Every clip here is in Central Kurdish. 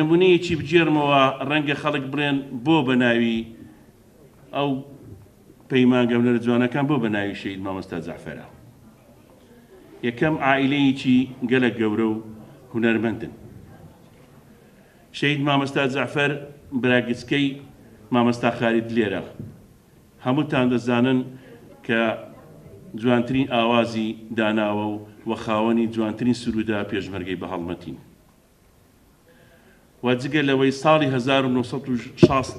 نمونەیەکی بجێرمەوە ڕەنگە خەڵک بڵێن بۆ بەناوی ئەو پەیمانگەونەرە جوانەکان بۆ بەناوی شەید مامۆستا جەعفەرە. یەکەم عائیلەیەکی گەلە گەورە و هونەرمەندن. شەید مامۆستا جەعفەر براگچکەی مامۆستا خالید لێرە. هەمووتان دەزانن کە جوانترین ئاوازی داناوە و خاوەنی جوانترین سرودا پێشمەرگەی بە هەڵمەتین. و جگە لەوەی ساڵی 1960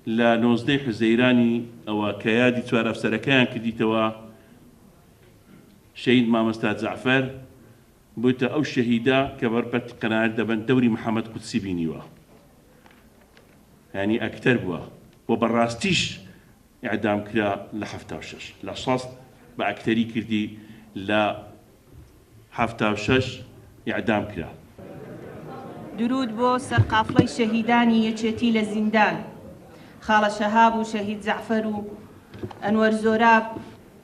لە 19 حوزەیرانی ئەوە کە یادی چوار ئەفسەرەکەیان کردیتەوە، شەید مامۆستا جەعفەر بوویتە ئەو شەهیدە کە بەرپەت قەناعەت دەبن دەوری محەممەد قودسی بینیوە، ینی ئەکتەر بووە و بەڕاستیش ئیعدام کرا لە 76 لە 60 بە ئەکتەری کردی لە 76 ئیعدام کرا. درود بۆ سەرقافڵەی شەهیدانی یەکێتی لە زیندان، خاڵە شەهاب و شەهید جەعفەر و ئەنوەر زۆراب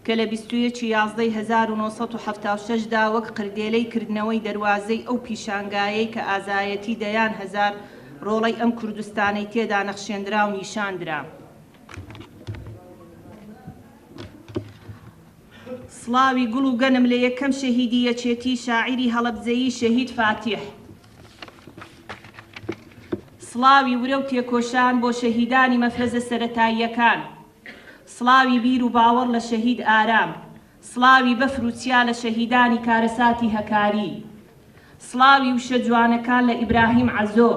کە لە 21/11/1976 دا وەک قردێلەی کردنەوەی دەواازەی ئەو پیشانگایەی کە ئازایەتی دەیان هەزار ڕۆڵەی ئەم کوردستانەی تێدا نەخشێنرا و نیشاندرا. سڵاوی گوڵ و گەنم لە یەکەم شەهیدی یەکێتی شاعیری هەڵەبجەیی شەهید فاتیح. سڵاوی ورە و تێکۆشان بۆ شەهیدانی مەفرەزە سەرەتاییەکان، سڵاوی بیر و باوەڕ لە شەهید ئارام، سڵاوی بەفر و چیا لە شەهیدانی کارەساتی هەکاری، سڵاوی وشە جوانەکان لە ئیبراهیم عەزۆ،